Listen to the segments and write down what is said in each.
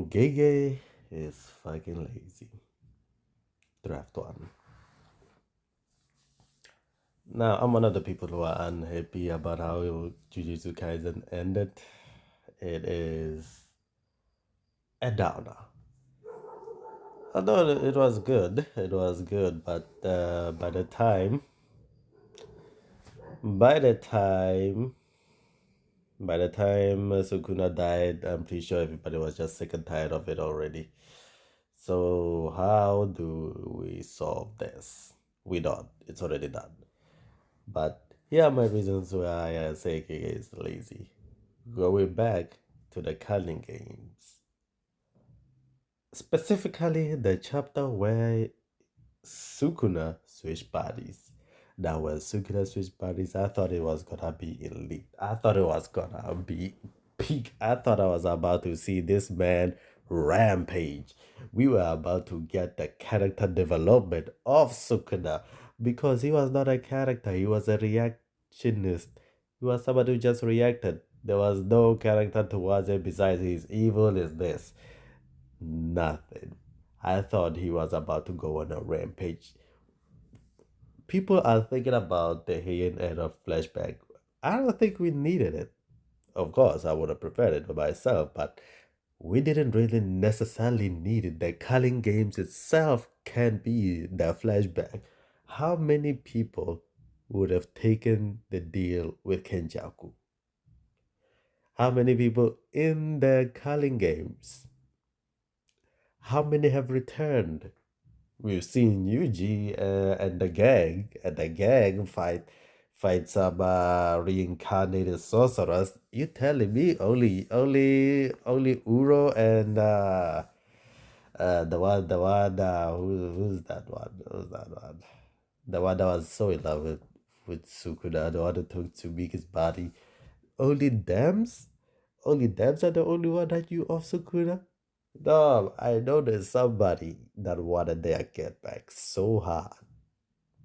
Gege is fucking lazy. Draft one. Now, I'm one of the people who are unhappy about how Jujutsu Kaisen ended. It is a downer. Although it was good, but by the time, by the time Sukuna died, I'm pretty sure everybody was just sick and tired of it already. So how do we solve this? We don't. It's already done. But here are my reasons why I say Keke is lazy. Going back to the cunning games. Specifically, the chapter where Sukuna switched bodies. That was Sukuna switched bodies. I thought it was gonna be elite. I thought it was gonna be peak. I thought I was about to see this man rampage. We were about to get the character development of Sukuna because he was not a character, he was a reactionist. He was somebody who just reacted. There was no character towards it besides he's evil, is this. Nothing. I thought he was about to go on a rampage. People are thinking about the Heian era flashback. I don't think we needed it. Of course, I would have preferred it for myself, but we didn't really necessarily need it. The culling games itself can be the flashback. How many people would have taken the deal with Kenjaku? How many people in the culling games? How many have returned? We've seen Yuji and the gang fight some reincarnated sorcerers. You telling me only Uro and who's that one? Who's that one? The one that was so in love with Sukuna, the one who took Tsumika's body. Only them's? Only them's are the only one that you off Sukuna? No, I know there's somebody that wanted their get back so hard.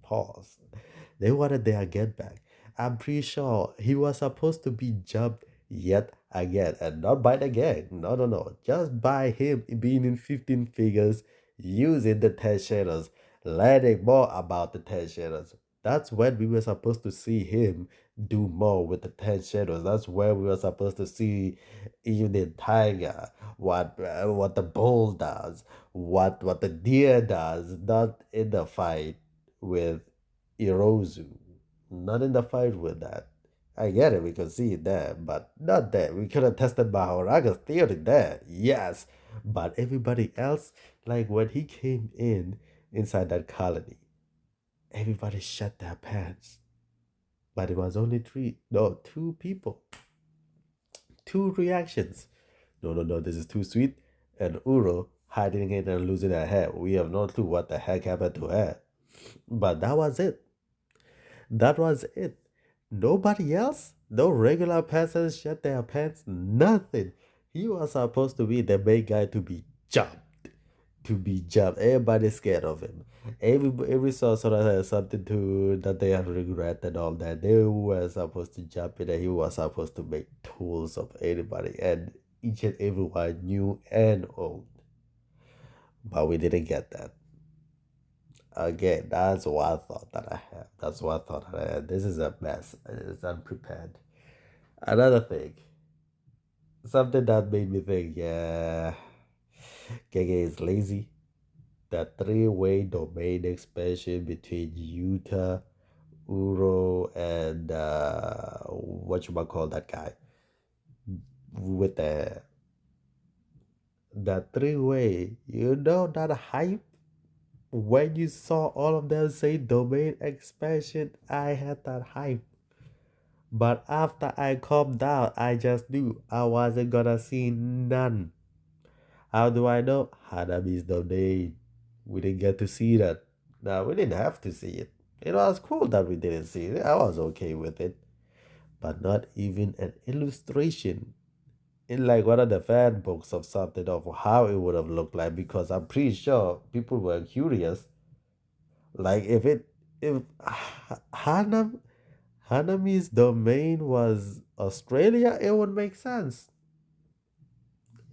Pause. They wanted their get back. I'm pretty sure he was supposed to be jumped yet again, and not by the gang. No, no, no. Just by him being in 15 figures, using the 10 shadows, learning more about the 10 shadows. That's when we were supposed to see him do more with the 10 shadows. That's where we were supposed to see even the tiger, what the bull does, what the deer does, not in the fight with Irozu. Not in the fight with that. I get it, we could see it there, but not there. We could have tested Mahoraga's theory there, yes. But everybody else, like when he came inside that colony, everybody shut their pants. But it was only two people, two reactions. No, no, no, this is too sweet. And Uro hiding it and losing her hair. We have no clue what the heck happened to her. But that was it. That was it. Nobody else? No regular persons shut their pants? Nothing. He was supposed to be the main guy to be jumped. To be jumped. Everybody's scared of him. Every sorcerer has something to that they have regret and all that. They were supposed to jump in and he was supposed to make tools of anybody and each and everyone new and old. But we didn't get that. Again, that's what I thought that I had. That's what I thought that I had. This is a mess. It's unprepared. Another thing, something that made me think, yeah, Gege is lazy. The three-way domain expansion between Utah, Uro, and what you might call that guy with the three-way. You know that hype when you saw all of them say domain expansion. I had that hype. But after I calmed down, I just knew I wasn't gonna see none. How do I know? Hanami's domain. We didn't get to see that. No, we didn't have to see it. It was cool that we didn't see it. I was okay with it. But not even an illustration in like one of the fan books of something of how it would have looked like because I'm pretty sure people were curious. Like if Hanami's domain was Australia, it would make sense.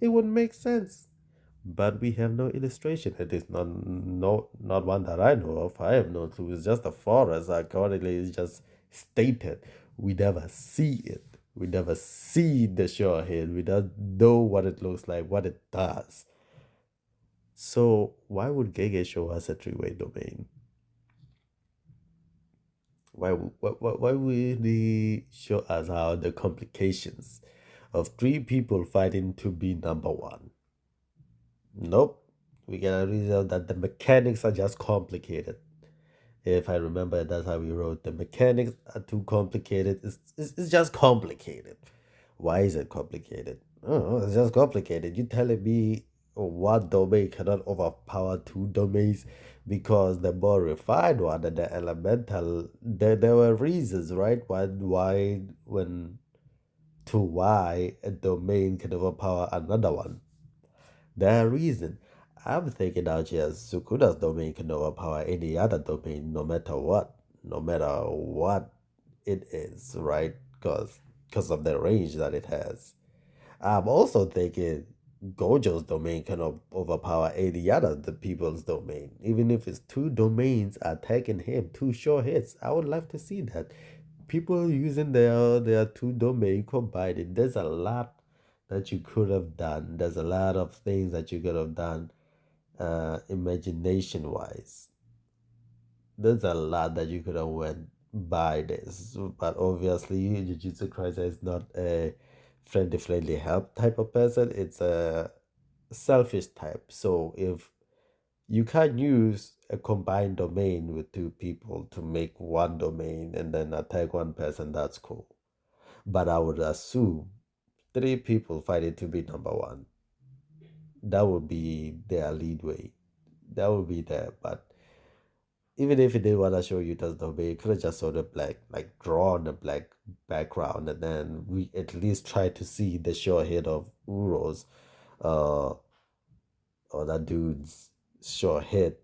It would make sense. but we have no illustration. It is not one that I know of. I have no clue. It's just a forest. Accordingly, it's just stated. We never see it. We never see the shorehead. We don't know what it looks like, what it does. So why would Gege show us a three-way domain? Why would he show us how the complications of three people fighting to be number one? Nope. We get a result that the mechanics are just complicated. If I remember, that's how we wrote. The mechanics are too complicated. It's just complicated. Why is it complicated? Oh, it's just complicated. You telling me one domain cannot overpower two domains because the more refined one and the elemental, there were reasons, right? Why when to why a domain can overpower another one. There are reasons. I'm thinking out here Sukuda's domain can overpower any other domain no matter what it is, right? Because of the range that it has. I'm also thinking Gojo's domain can overpower any other the people's domain, even if it's two domains attacking him, two sure hits. I would love to see that. People using their two domain combined. There's a lot that you could have done. There's a lot of things that you could have done, imagination wise. There's a lot that you could have went by this, but obviously Jujutsu Kaisen is not a friendly help type of person. It's a selfish type. So if you can use a combined domain with two people to make one domain and then attack one person, that's cool. But I would assume three people fighting to be number one. That would be their lead way. That would be there. But even if it didn't want to show you the domain, it could have just showed a black, like drawn a black background, and then we at least try to see the sure head of Uro's, uh, or that dude's sure head,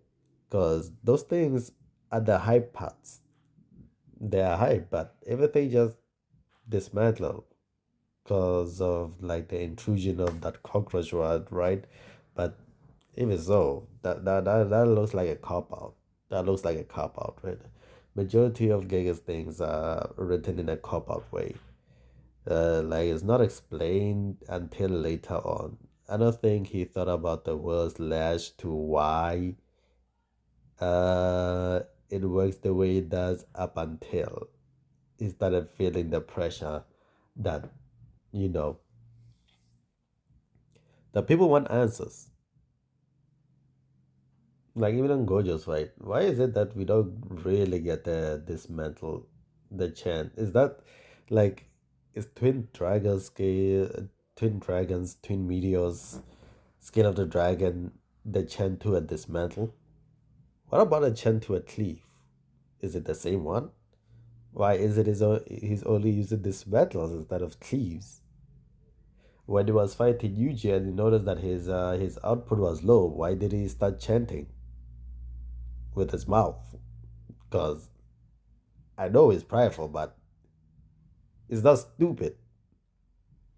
because those things are the hype parts. They are hype, but everything just dismantled because of like the intrusion of that cockroach rod, right? But even so, that looks like a cop out. That looks like a cop out, right? Majority of Giga's things are written in a cop out way. Like it's not explained until later on. I don't think he thought about the words lash to why uh it works the way it does up until he started feeling the pressure that you know that people want answers. Like even on Gojo's fight, why is it that we don't really get the dismantle the chant? Is that like is twin dragons, twin meteors, skin of the dragon, the chant to a dismantle? What about a chant to a cleave? Is it the same one? Why is it he's only using dismantles instead of cleaves? When he was fighting Yuji and he noticed that his output was low, why did he start chanting with his mouth? Because I know it's prideful, but it's not stupid.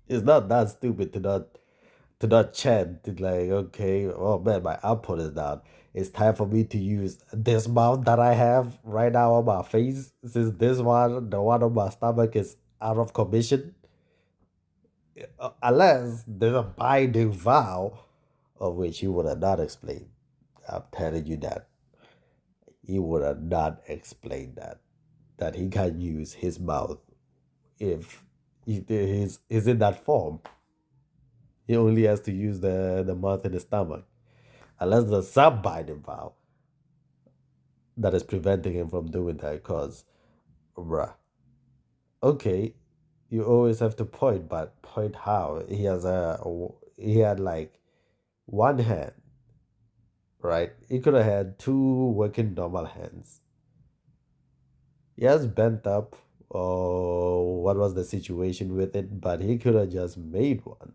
It's not that stupid to not chant. To like, okay, oh man, my output is down. It's time for me to use this mouth that I have right now on my face. Since this one, the one on my stomach, is out of commission. Unless there's a binding vow, of which he would have not explained. I'm telling you that he would have not explained that he can use his mouth if he's in that form. He only has to use the mouth and the stomach. Unless there's some binding vow that is preventing him from doing that. Because, bruh, okay, you always have to point, but point how? He had like one hand, right? He could have had two working normal hands. He has bent up, or what was the situation with it, but he could have just made one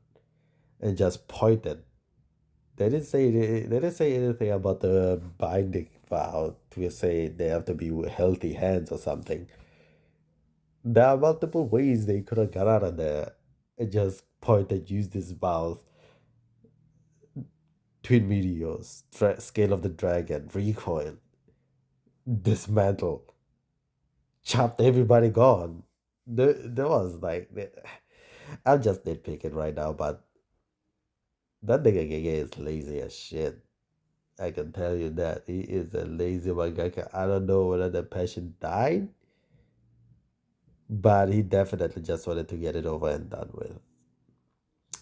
and just pointed. They didn't say anything about the binding vow to say they have to be with healthy hands or something. There are multiple ways they could have got out of there and just pointed, used his mouth. Twin meteors, scale of the dragon, recoil, dismantle, chopped everybody gone. There was like, I'm just nitpicking right now, but that nigga Gege is lazy as shit. I can tell you that he is a lazy mangaka. I don't know whether the passion died, but he definitely just wanted to get it over and done with.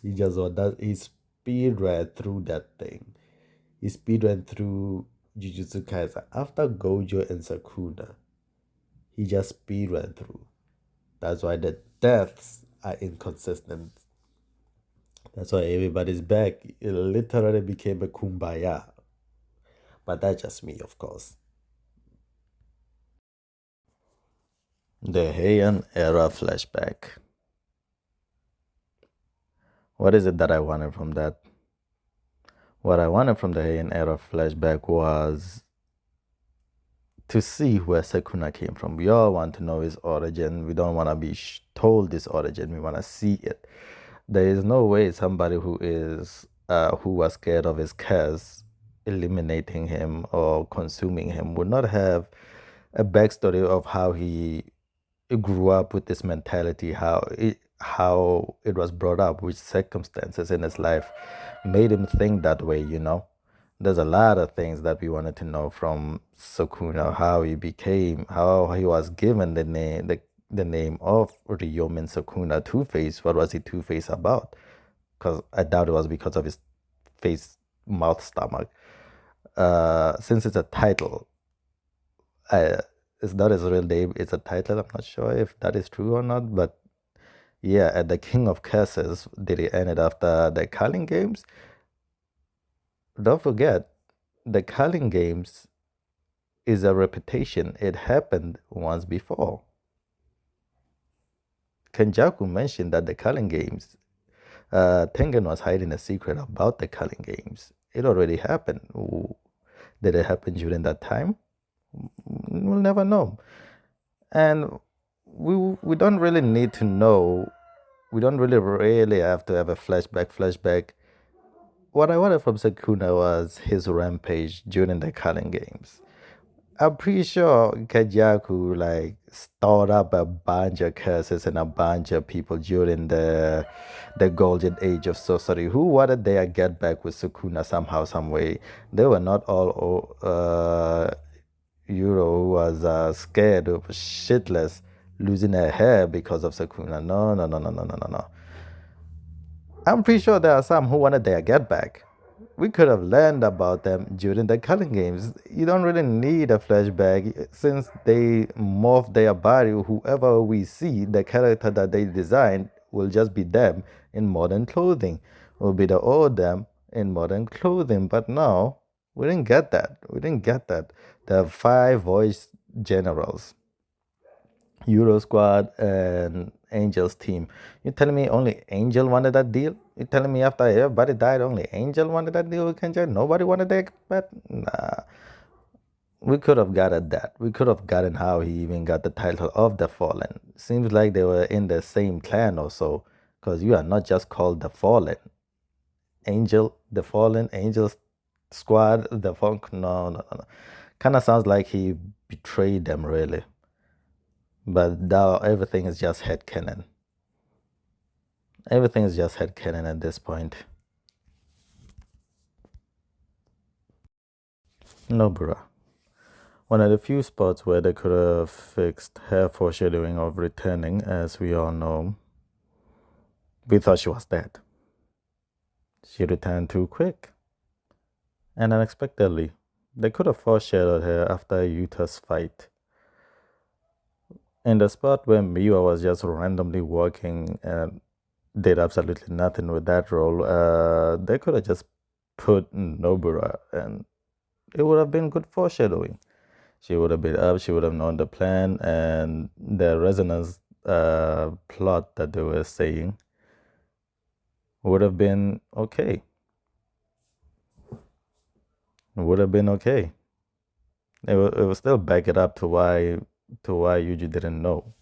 He just wanted he speed read through that thing. He speed ran through Jujutsu Kaisen after Gojo and Sakuna. He just speed ran through. That's why the deaths are inconsistent. That's why everybody's back. It literally became a kumbaya. But that's just me, of course. The Heian era flashback. What is it that I wanted from that? What I wanted from the Heian era flashback was to see where Sakuna came from. We all want to know his origin. We don't want to be told his origin. We want to see it. There is no way somebody who was scared of his curse eliminating him or consuming him would not have a backstory of how he grew up with this mentality, how it was brought up, which circumstances in his life made him think that way, you know. There's a lot of things that we wanted to know from Sukuna, how he became, how he was given the name of Ryomen Sukuna, Two-Face. What was he Two-Face about? Because I doubt it was because of his face, mouth, stomach. Since it's a title, I, it's not his real name, it's a title. I'm not sure if that is true or not, but yeah, at the King of Curses, did he end it after the Culling Games? Don't forget, the Culling Games is a repetition. It happened once before. Kenjaku mentioned that the Culling Games, Tengen was hiding a secret about the Culling Games. It already happened. Did it happen during that time? We'll never know. And we don't really need to know. We don't really have to have a flashback. What I wanted from Sakuna was his rampage during the Culling Games. I'm pretty sure Kajaku like stored up a bunch of curses and a bunch of people during the golden age of sorcery who wanted their get back with Sukuna somehow, some way. They were not all Euro who was scared of shitless losing her hair because of Sakuna. No, no, no, no, no, no, no, no. I'm pretty sure there are some who wanted their get back. We could have learned about them during the Culling Games. You don't really need a flashback since they morph their body. Whoever we see, the character that they designed will just be them in modern clothing. Will be the old them in modern clothing. But no, we didn't get that. We didn't get that. The five voice generals, Euro Squad and Angel's team. You telling me only Angel wanted that deal? You telling me after everybody died, only Angel wanted that deal with Kenja? Nobody wanted that? But nah, we could have gotten that. We could have gotten how he even got the title of the Fallen. Seems like they were in the same clan or so, because you are not just called the Fallen. Angel, the Fallen, Angel's Squad, the Funk. No, no, no, no. Kind of sounds like he betrayed them, really. But now everything is just headcanon. Everything is just headcanon at this point. No, bruh. One of the few spots where they could have fixed her foreshadowing of returning, as we all know, we thought she was dead. She returned too quick and unexpectedly. They could have foreshadowed her after Yuta's fight. In the spot where Miwa was just randomly walking and did absolutely nothing with that role, they could have just put Nobura and it would have been good foreshadowing. She would have been up, she would have known the plan and the resonance plot that they were saying would have been okay. Would have been okay. It would still back it up to why Yuji didn't know.